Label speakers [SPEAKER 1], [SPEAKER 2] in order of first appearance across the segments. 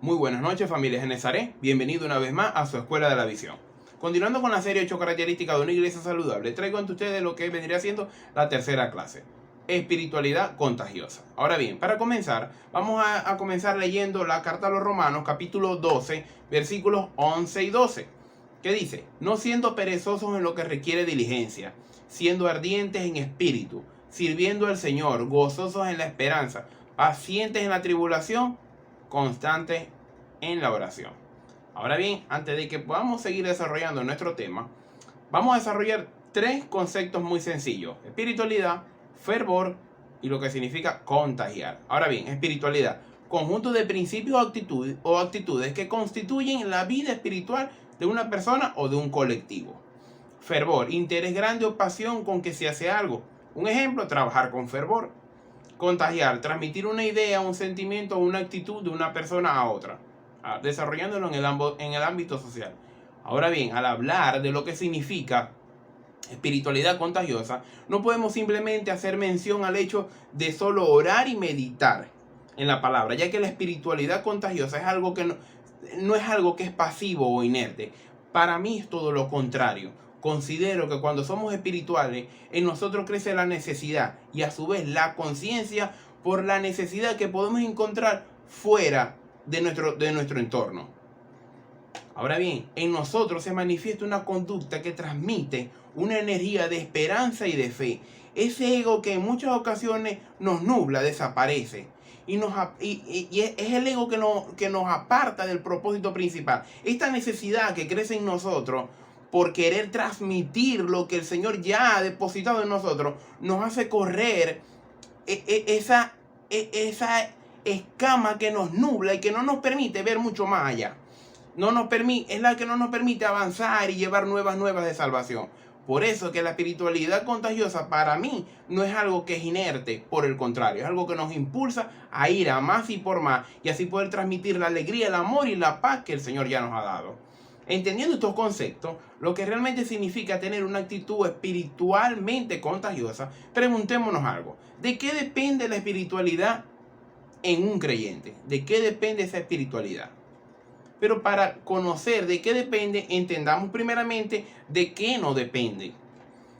[SPEAKER 1] Muy buenas noches, familia Genezaret. Bienvenido una vez más a su Escuela de la Visión. Continuando con la serie 8 características de una iglesia saludable, traigo ante ustedes lo que vendría siendo la tercera clase: espiritualidad contagiosa. Ahora bien, para comenzar, vamos a comenzar leyendo la carta a los Romanos, capítulo 12, versículos 11 y 12, que dice: no siendo perezosos en lo que requiere diligencia, siendo ardientes en espíritu, sirviendo al Señor, gozosos en la esperanza, pacientes en la tribulación, constantes en la oración. Ahora bien, antes de que podamos seguir desarrollando nuestro tema, vamos a desarrollar tres conceptos muy sencillos: espiritualidad, fervor y lo que significa contagiar. Ahora bien, espiritualidad: conjunto de principios o actitudes que constituyen la vida espiritual de una persona o de un colectivo. Fervor: interés grande o pasión con que se hace algo. Un ejemplo: trabajar con fervor. Contagiar: transmitir una idea, un sentimiento o una actitud de una persona a otra, desarrollándolo en el ámbito social. Ahora bien, al hablar de lo que significa espiritualidad contagiosa, no podemos simplemente hacer mención al hecho de solo orar y meditar en la palabra, ya que la espiritualidad contagiosa es algo que no es algo que es pasivo o inerte. Para mí es todo lo contrario. Considero que cuando somos espirituales, en nosotros crece la necesidad y a su vez la conciencia por la necesidad que podemos encontrar fuera de nuestro entorno. Ahora bien, en nosotros se manifiesta una conducta que transmite una energía de esperanza y de fe. Ese ego que en muchas ocasiones nos nubla desaparece. Y es el ego que nos aparta del propósito principal. Esta necesidad que crece en nosotros por querer transmitir lo que el Señor ya ha depositado en nosotros, nos hace correr esa escama que nos nubla y que no nos permite ver mucho más allá. Es la que no nos permite avanzar y llevar nuevas de salvación. Por eso que la espiritualidad contagiosa para mí no es algo que es inerte, por el contrario, es algo que nos impulsa a ir a más y por más, y así poder transmitir la alegría, el amor y la paz que el Señor ya nos ha dado. Entendiendo estos conceptos, lo que realmente significa tener una actitud espiritualmente contagiosa, preguntémonos algo: ¿de qué depende la espiritualidad en un creyente? ¿De qué depende esa espiritualidad? Pero para conocer de qué depende, entendamos primeramente de qué no depende.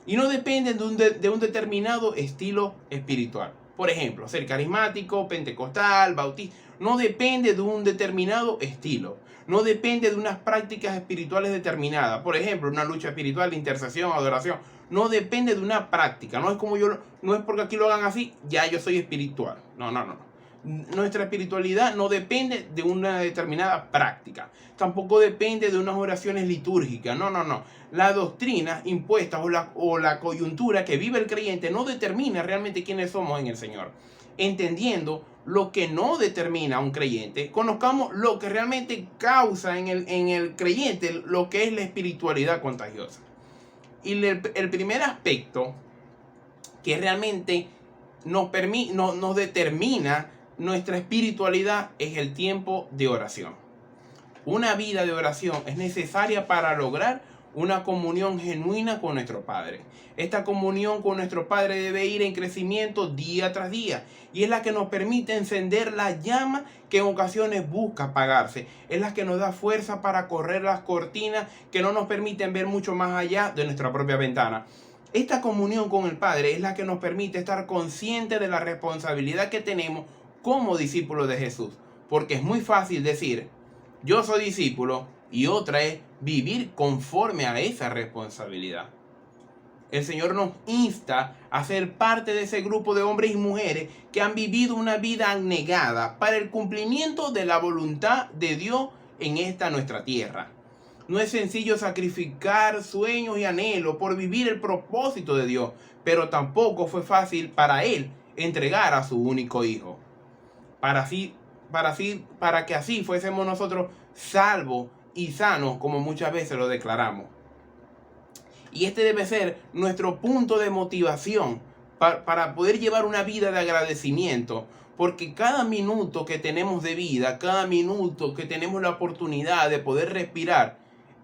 [SPEAKER 1] Y no depende de un determinado estilo espiritual. Por ejemplo, ser carismático, pentecostal, bautista. No depende de un determinado estilo. No depende de unas prácticas espirituales determinadas. Por ejemplo, una lucha espiritual de intercesión, adoración. No depende de una práctica. No es porque aquí lo hagan así, ya yo soy espiritual. No. Nuestra espiritualidad no depende de una determinada práctica. Tampoco depende de unas oraciones litúrgicas. No. La doctrina impuesta o la coyuntura que vive el creyente no determina realmente quiénes somos en el Señor. Entendiendo lo que no determina a un creyente, conozcamos lo que realmente causa en el creyente lo que es la espiritualidad contagiosa. Y el primer aspecto que realmente nos determina nuestra espiritualidad es el tiempo de oración. Una vida de oración es necesaria para lograr una comunión genuina con nuestro Padre. Esta comunión con nuestro Padre debe ir en crecimiento día tras día, y es la que nos permite encender la llama que en ocasiones busca apagarse. Es la que nos da fuerza para correr las cortinas que no nos permiten ver mucho más allá de nuestra propia ventana. Esta comunión con el Padre es la que nos permite estar conscientes de la responsabilidad que tenemos como discípulos de Jesús. Porque es muy fácil decir yo soy discípulo, y otra es vivir conforme a esa responsabilidad. El Señor nos insta a ser parte de ese grupo de hombres y mujeres que han vivido una vida abnegada para el cumplimiento de la voluntad de Dios en esta nuestra tierra. No es sencillo sacrificar sueños y anhelos por vivir el propósito de Dios, pero tampoco fue fácil para Él entregar a su único Hijo, para que así fuésemos nosotros salvos y sanos, como muchas veces lo declaramos. Y este debe ser nuestro punto de motivación para poder llevar una vida de agradecimiento, porque cada minuto que tenemos de vida, cada minuto que tenemos la oportunidad de poder respirar,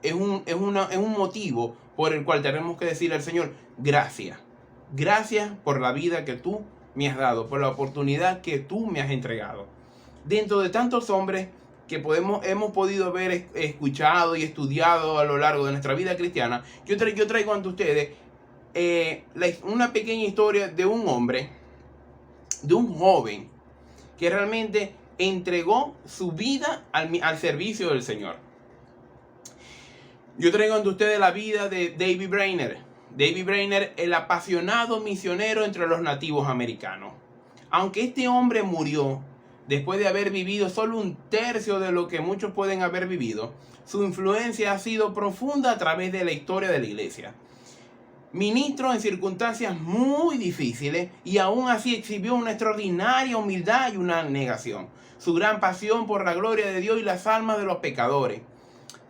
[SPEAKER 1] es un motivo por el cual tenemos que decirle al Señor: gracias. Gracias por la vida que tú me has dado, por la oportunidad que tú me has entregado. Dentro de tantos hombres que hemos podido ver, escuchado y estudiado a lo largo de nuestra vida cristiana, yo traigo ante ustedes una pequeña historia de un hombre, de un joven, que realmente entregó su vida al servicio del Señor. Yo traigo ante ustedes la vida de David Brainerd. David Brainerd, el apasionado misionero entre los nativos americanos. Aunque este hombre murió después de haber vivido solo un tercio de lo que muchos pueden haber vivido, su influencia ha sido profunda a través de la historia de la iglesia. Ministro en circunstancias muy difíciles y aún así exhibió una extraordinaria humildad y una negación. Su gran pasión por la gloria de Dios y las almas de los pecadores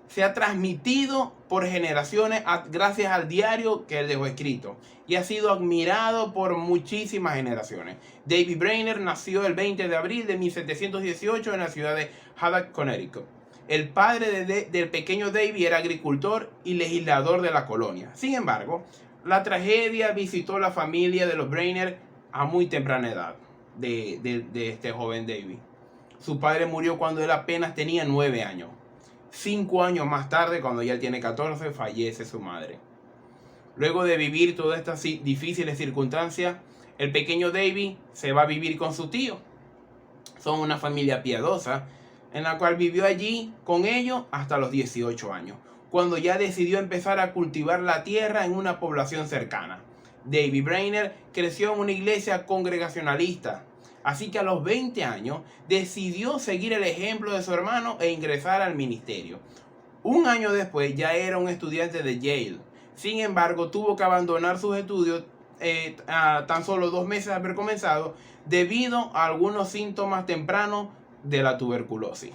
[SPEAKER 1] se ha transmitido por generaciones gracias al diario que él dejó escrito y ha sido admirado por muchísimas generaciones. David Brainerd nació el 20 de abril de 1718 en la ciudad de Haddock, Connecticut. El padre del pequeño David era agricultor y legislador de la colonia. Sin embargo, la tragedia visitó la familia de los Brainerd a muy temprana edad de este joven David. Su padre murió cuando él apenas tenía 9 años. 5 años más tarde, cuando ya tiene 14, fallece su madre. Luego de vivir todas estas difíciles circunstancias, el pequeño David se va a vivir con su tío. Son una familia piadosa, en la cual vivió allí con ellos hasta los 18 años, cuando ya decidió empezar a cultivar la tierra en una población cercana. David Brainerd creció en una iglesia congregacionalista, así que a los 20 años decidió seguir el ejemplo de su hermano e ingresar al ministerio. Un año después ya era un estudiante de Yale. Sin embargo, tuvo que abandonar sus estudios a tan solo 2 meses de haber comenzado debido a algunos síntomas tempranos de la tuberculosis.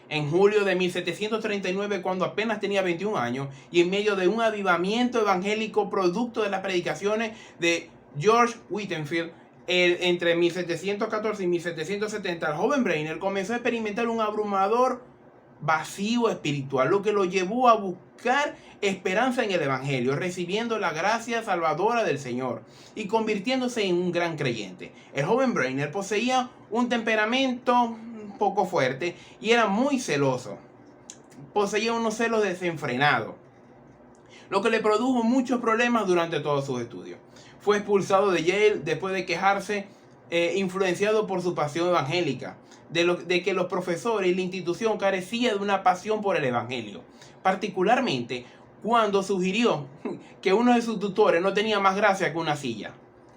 [SPEAKER 1] En julio de 1739, cuando apenas tenía 21 años, y en medio de un avivamiento evangélico producto de las predicaciones de George Whitefield, entre 1714 y 1770, el joven Brainerd comenzó a experimentar un abrumador vacío espiritual, lo que lo llevó a buscar esperanza en el Evangelio, recibiendo la gracia salvadora del Señor y convirtiéndose en un gran creyente. El joven Brainerd poseía un temperamento un poco fuerte y era muy celoso. Poseía unos celos desenfrenados, lo que le produjo muchos problemas durante todos sus estudios. Fue expulsado de Yale después de quejarse, influenciado por su pasión evangélica, de que los profesores y la institución carecían de una pasión por el Evangelio, particularmente cuando sugirió que uno de sus tutores no tenía más gracia que una silla.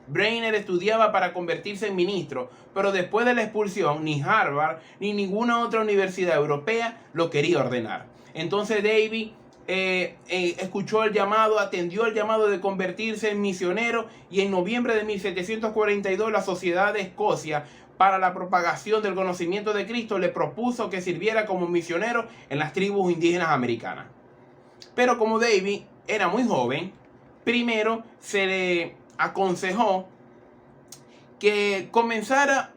[SPEAKER 1] Brainerd estudiaba para convertirse en ministro, pero después de la expulsión ni Harvard ni ninguna otra universidad europea lo quería ordenar. Entonces David escuchó el llamado, atendió el llamado de convertirse en misionero, y en noviembre de 1742 la Sociedad de Escocia para la propagación del conocimiento de Cristo le propuso que sirviera como misionero en las tribus indígenas americanas. Pero como David era muy joven, primero se le aconsejó que comenzara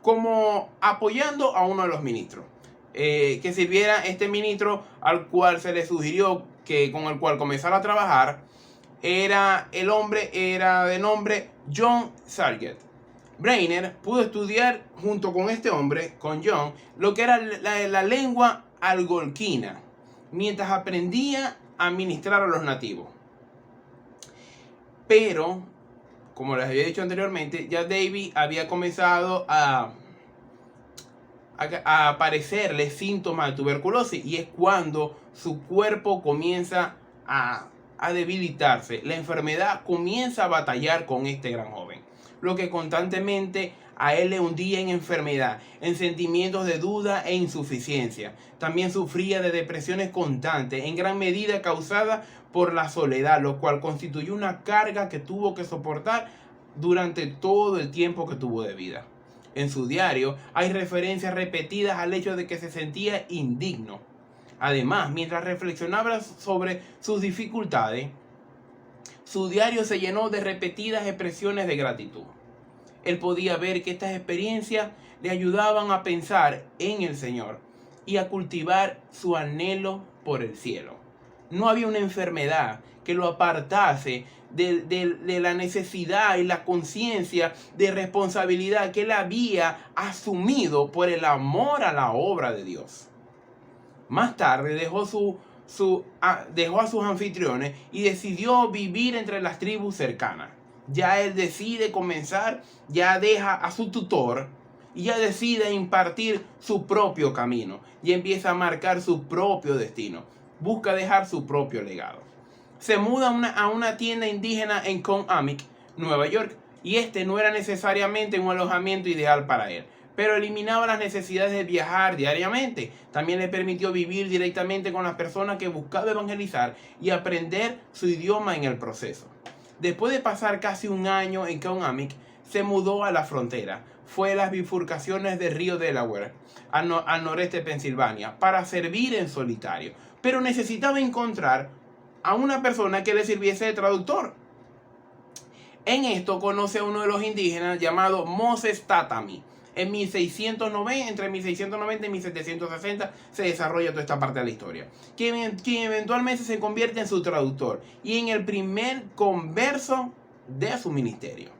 [SPEAKER 1] como apoyando a uno de los ministros. Que sirviera este ministro al cual se le sugirió que con el cual comenzara a trabajar. Era de nombre John Sargent. Brainerd pudo estudiar junto con este hombre, con John, lo que era la lengua algonquina, mientras aprendía a ministrar a los nativos. Pero, como les había dicho anteriormente, ya David había comenzado a aparecerle síntomas de tuberculosis, y es cuando su cuerpo comienza a debilitarse. La enfermedad comienza a batallar con este gran joven, lo que constantemente a él le hundía en enfermedad, en sentimientos de duda e insuficiencia. También sufría de depresiones constantes, en gran medida causada por la soledad, lo cual constituyó una carga que tuvo que soportar durante todo el tiempo que tuvo de vida. En su diario hay referencias repetidas al hecho de que se sentía indigno. Además, mientras reflexionaba sobre sus dificultades, su diario se llenó de repetidas expresiones de gratitud. Él podía ver que estas experiencias le ayudaban a pensar en el Señor y a cultivar su anhelo por el cielo. No había una enfermedad que lo apartase de la necesidad y la conciencia de responsabilidad que él había asumido por el amor a la obra de Dios. Más tarde dejó a sus anfitriones y decidió vivir entre las tribus cercanas. Ya él decide comenzar, ya deja a su tutor y ya decide impartir su propio camino y empieza a marcar su propio destino. Busca dejar su propio legado. Se muda a una tienda indígena en Conamic, Nueva York, y este no era necesariamente un alojamiento ideal para él, pero eliminaba las necesidades de viajar diariamente. También le permitió vivir directamente con las personas que buscaba evangelizar y aprender su idioma en el proceso. Después de pasar casi un año en Conamic, se mudó a la frontera. Fue a las bifurcaciones del río Delaware, al noreste de Pensilvania, para servir en solitario. Pero necesitaba encontrar a una persona que le sirviese de traductor. En esto conoce a uno de los indígenas llamado Moses Tatamy. En 1690, entre 1690 y 1760 se desarrolla toda esta parte de la historia, quien eventualmente se convierte en su traductor y en el primer converso de su ministerio.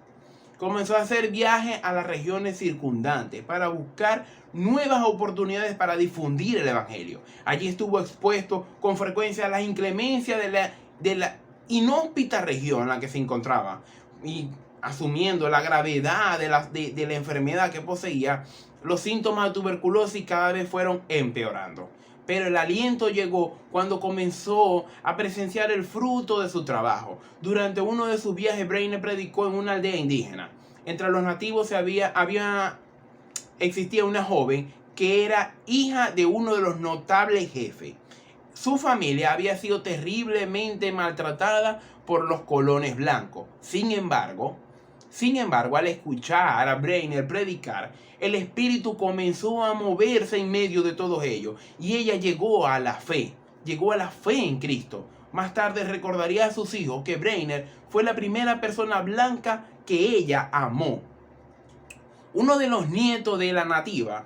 [SPEAKER 1] Comenzó a hacer viajes a las regiones circundantes para buscar nuevas oportunidades para difundir el evangelio. Allí estuvo expuesto con frecuencia a las inclemencias de la inhóspita región en la que se encontraba, y asumiendo la gravedad de la enfermedad que poseía, los síntomas de tuberculosis cada vez fueron empeorando. Pero el aliento llegó cuando comenzó a presenciar el fruto de su trabajo. Durante uno de sus viajes, Brainerd predicó en una aldea indígena. Entre los nativos existía una joven que era hija de uno de los notables jefes. Su familia había sido terriblemente maltratada por los colonos blancos. Sin embargo, al escuchar a Brainerd predicar, el espíritu comenzó a moverse en medio de todos ellos y ella llegó a la fe en Cristo. Más tarde recordaría a sus hijos que Brainerd fue la primera persona blanca que ella amó. Uno de los nietos de la nativa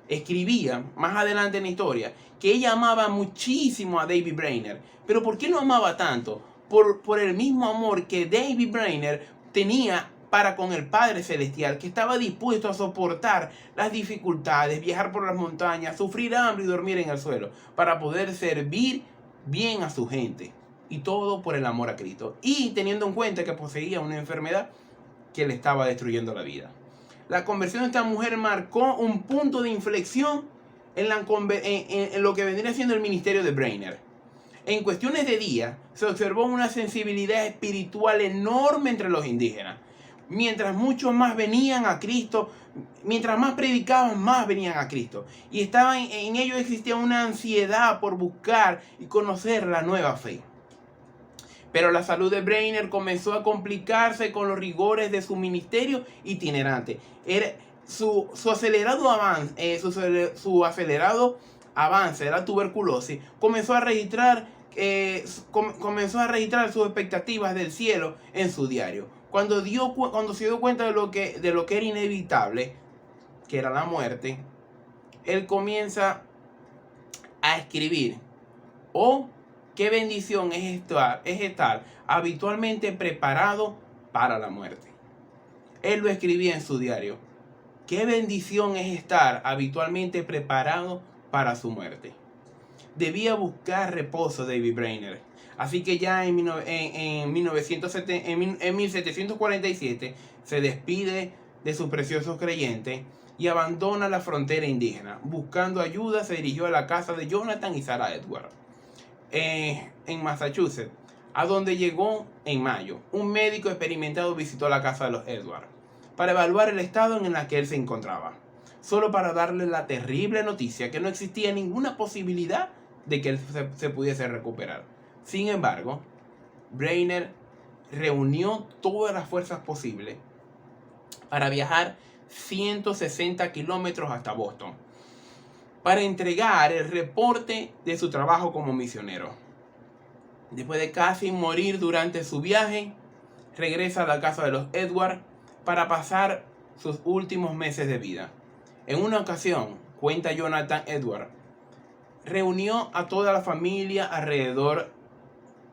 [SPEAKER 1] escribía más adelante en la historia que ella amaba muchísimo a David Brainerd. Pero ¿por qué lo amaba tanto? Por el mismo amor que David Brainerd tenía para con el Padre Celestial, que estaba dispuesto a soportar las dificultades, viajar por las montañas, sufrir hambre y dormir en el suelo, para poder servir bien a su gente. Y todo por el amor a Cristo. Y teniendo en cuenta que poseía una enfermedad que le estaba destruyendo la vida. La conversión de esta mujer marcó un punto de inflexión en lo que vendría siendo el ministerio de Brainerd. En cuestiones de días se observó una sensibilidad espiritual enorme entre los indígenas. Mientras muchos más venían a Cristo, mientras más predicaban, más venían a Cristo. Y en ello existía una ansiedad por buscar y conocer la nueva fe. Pero la salud de Brainerd comenzó a complicarse con los rigores de su ministerio itinerante. Su acelerado avance de la tuberculosis comenzó a registrar sus expectativas del cielo en su diario. Cuando se dio cuenta de lo que era inevitable, que era la muerte, él comienza a escribir: "Oh, qué bendición es estar habitualmente preparado para la muerte". Él lo escribía en su diario. Qué bendición es estar habitualmente preparado para su muerte. Debía buscar reposo David Brainerd. Así que ya en 1747 se despide de sus preciosos creyentes y abandona la frontera indígena. Buscando ayuda, se dirigió a la casa de Jonathan y Sarah Edwards en Massachusetts, a donde llegó en mayo. Un médico experimentado visitó la casa de los Edwards para evaluar el estado en el que él se encontraba, solo para darle la terrible noticia que no existía ninguna posibilidad de que él se pudiese recuperar. Sin embargo, Brainerd reunió todas las fuerzas posibles para viajar 160 kilómetros hasta Boston para entregar el reporte de su trabajo como misionero. Después de casi morir durante su viaje, regresa a la casa de los Edwards para pasar sus últimos meses de vida. En una ocasión, cuenta Jonathan Edwards, reunió a toda la familia alrededor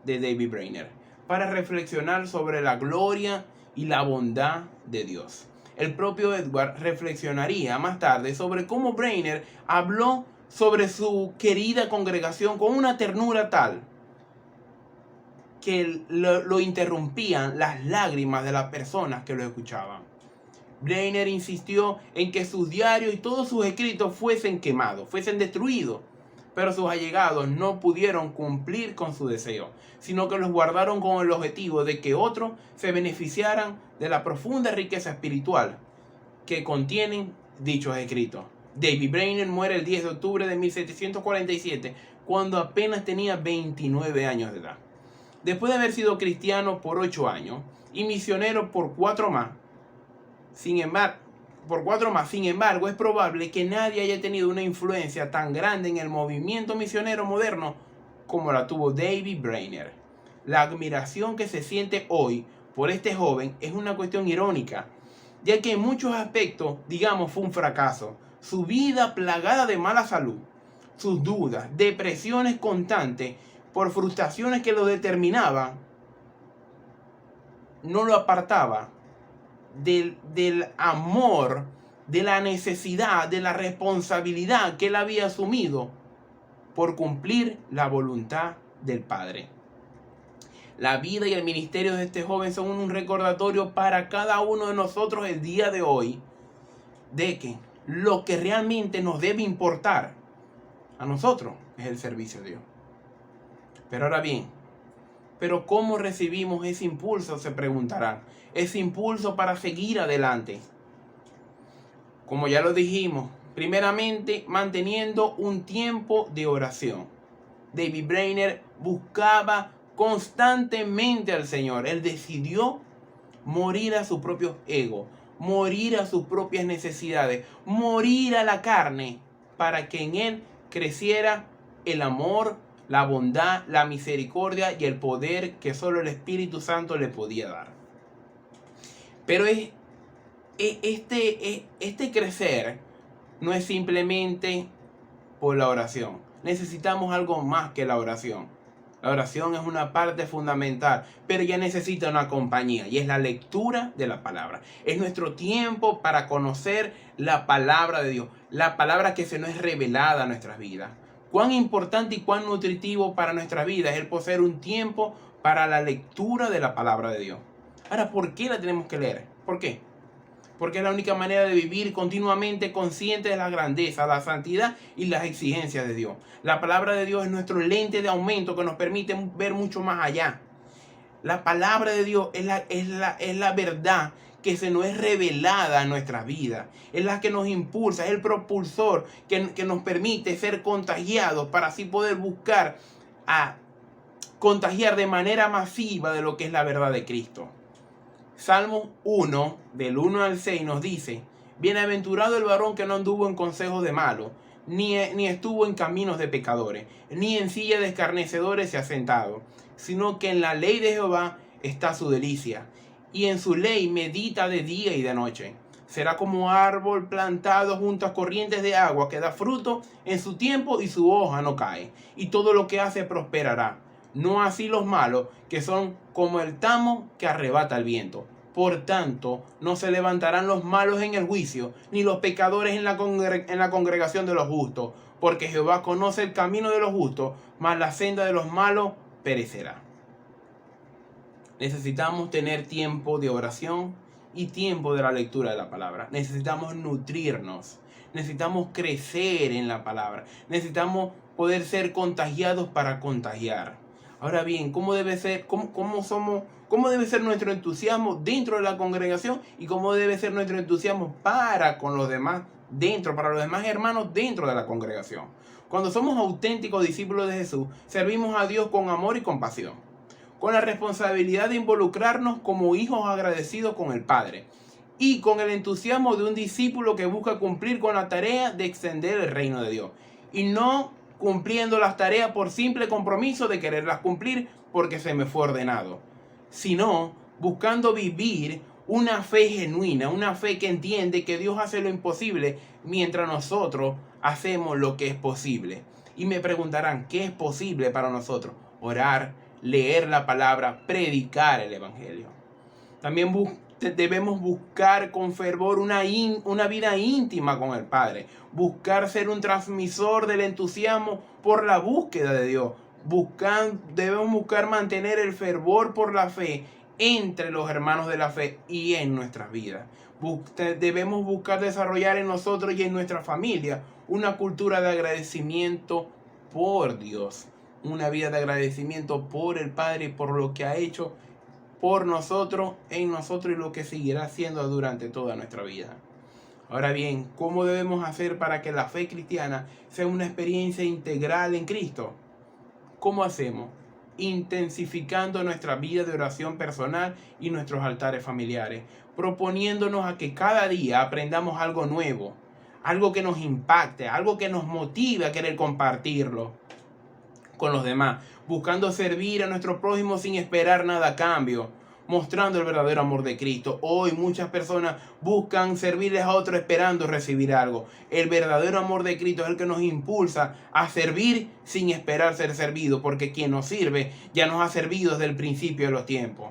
[SPEAKER 1] de David Brainerd. para reflexionar sobre la gloria y la bondad de Dios. El propio Edward reflexionaría más tarde sobre cómo Brainerd habló sobre su querida congregación con una ternura tal que lo interrumpían las lágrimas de las personas que lo escuchaban. Brainerd insistió en que sus diarios y todos sus escritos fuesen quemados, fuesen destruidos, pero sus allegados no pudieron cumplir con su deseo, sino que los guardaron con el objetivo de que otros se beneficiaran de la profunda riqueza espiritual que contienen dichos escritos. David Brainerd muere el 10 de octubre de 1747, cuando apenas tenía 29 años de edad. Después de haber sido cristiano por 8 años y misionero por 4 más, sin embargo, es probable que nadie haya tenido una influencia tan grande en el movimiento misionero moderno como la tuvo David Brainerd. La admiración que se siente hoy por este joven es una cuestión irónica, ya que en muchos aspectos, digamos, fue un fracaso. Su vida plagada de mala salud, sus dudas, depresiones constantes por frustraciones que lo determinaban, no lo apartaba del amor, de la necesidad, de la responsabilidad que él había asumido por cumplir la voluntad del Padre. La vida y el ministerio de este joven son un recordatorio para cada uno de nosotros el día de hoy de que lo que realmente nos debe importar a nosotros es el servicio a Dios. Pero ahora bien, ¿pero cómo recibimos ese impulso? Se preguntarán. Ese impulso para seguir adelante. Como ya lo dijimos, primeramente manteniendo un tiempo de oración. David Brainerd buscaba constantemente al Señor. Él decidió morir a su propio ego, morir a sus propias necesidades, morir a la carne, para que en él creciera el amor, la bondad, la misericordia y el poder que solo el Espíritu Santo le podía dar. Pero este crecer no es simplemente por la oración. Necesitamos algo más que la oración. La oración es una parte fundamental, pero ya necesita una compañía, y es la lectura de la palabra. Es nuestro tiempo para conocer la palabra de Dios, la palabra que se nos es revelada a nuestras vidas. Cuán importante y cuán nutritivo para nuestra vida es el poseer un tiempo para la lectura de la palabra de Dios. Ahora, ¿por qué la tenemos que leer? ¿Por qué? Porque es la única manera de vivir continuamente consciente de la grandeza, la santidad y las exigencias de Dios. La palabra de Dios es nuestro lente de aumento que nos permite ver mucho más allá. La palabra de Dios es la verdad que se nos es revelada a nuestras vidas. Es la que nos impulsa, es el propulsor que nos permite ser contagiados para así poder buscar a contagiar de manera masiva de lo que es la verdad de Cristo. Salmo 1, del 1 al 6 nos dice: bienaventurado el varón que no anduvo en consejos de malos, ni estuvo en caminos de pecadores, ni en silla de escarnecedores se ha sentado, sino que en la ley de Jehová está su delicia, y en su ley medita de día y de noche. Será como árbol plantado junto a corrientes de agua, que da fruto en su tiempo y su hoja no cae, y todo lo que hace prosperará. No así los malos, que son como el tamo que arrebata el viento. Por tanto, no se levantarán los malos en el juicio, ni los pecadores en la congregación de los justos, porque Jehová conoce el camino de los justos, mas la senda de los malos perecerá. Necesitamos tener tiempo de oración y tiempo de la lectura de la palabra. Necesitamos nutrirnos, necesitamos crecer en la palabra, necesitamos poder ser contagiados para contagiar. Ahora bien, ¿cómo debe ser nuestro entusiasmo dentro de la congregación y cómo debe ser nuestro entusiasmo para con los demás para los demás hermanos dentro de la congregación? Cuando somos auténticos discípulos de Jesús, servimos a Dios con amor y compasión, con la responsabilidad de involucrarnos como hijos agradecidos con el Padre y con el entusiasmo de un discípulo que busca cumplir con la tarea de extender el reino de Dios, y no cumpliendo las tareas por simple compromiso de quererlas cumplir porque se me fue ordenado, sino buscando vivir una fe genuina, una fe que entiende que Dios hace lo imposible mientras nosotros hacemos lo que es posible. Y me preguntarán, ¿qué es posible para nosotros? Orar, leer la palabra, predicar el Evangelio. También debemos buscar con fervor una vida íntima con el Padre. Buscar ser un transmisor del entusiasmo por la búsqueda de Dios. Debemos buscar mantener el fervor por la fe entre los hermanos de la fe y en nuestras vidas. Debemos buscar desarrollar en nosotros y en nuestra familia una cultura de agradecimiento por Dios. Una vida de agradecimiento por el Padre y por lo que ha hecho por nosotros, en nosotros y lo que seguirá haciendo durante toda nuestra vida. Ahora bien, ¿cómo debemos hacer para que la fe cristiana sea una experiencia integral en Cristo? ¿Cómo hacemos? Intensificando nuestra vida de oración personal y nuestros altares familiares, proponiéndonos a que cada día aprendamos algo nuevo, algo que nos impacte, algo que nos motive a querer compartirlo con los demás, buscando servir a nuestro prójimo sin esperar nada a cambio, mostrando el verdadero amor de Cristo. Hoy muchas personas buscan servirles a otros esperando recibir algo. El verdadero amor de Cristo es el que nos impulsa a servir sin esperar ser servido, porque quien nos sirve ya nos ha servido desde el principio de los tiempos.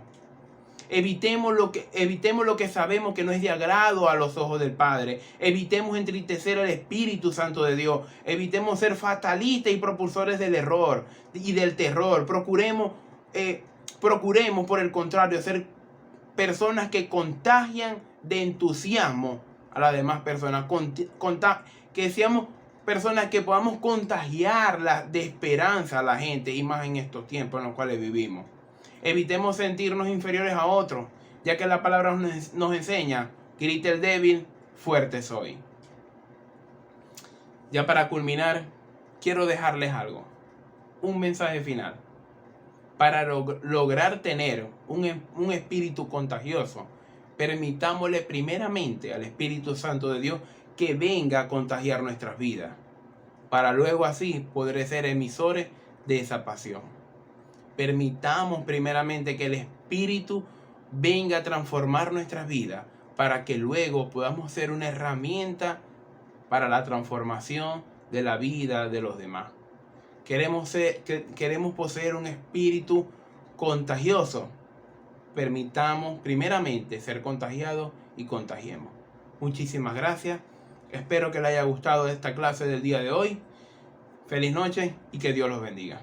[SPEAKER 1] Evitemos lo que sabemos que no es de agrado a los ojos del Padre. Evitemos entristecer al Espíritu Santo de Dios. Evitemos ser fatalistas y propulsores del error y del terror. Procuremos, por el contrario, ser personas que contagian de entusiasmo a las demás personas. Que seamos personas que podamos contagiarla de esperanza a la gente, y más en estos tiempos en los cuales vivimos. Evitemos sentirnos inferiores a otros, ya que la palabra nos enseña: grita el débil, fuerte soy. Ya para culminar, quiero dejarles algo, un mensaje final. Para lograr tener un espíritu contagioso, permitámosle primeramente al Espíritu Santo de Dios que venga a contagiar nuestras vidas, para luego así poder ser emisores de esa pasión. Permitamos primeramente que el Espíritu venga a transformar nuestras vidas, para que luego podamos ser una herramienta para la transformación de la vida de los demás. Queremos poseer un espíritu contagioso. Permitamos primeramente ser contagiados y contagiemos. Muchísimas gracias. Espero que les haya gustado esta clase del día de hoy. Feliz noche y que Dios los bendiga.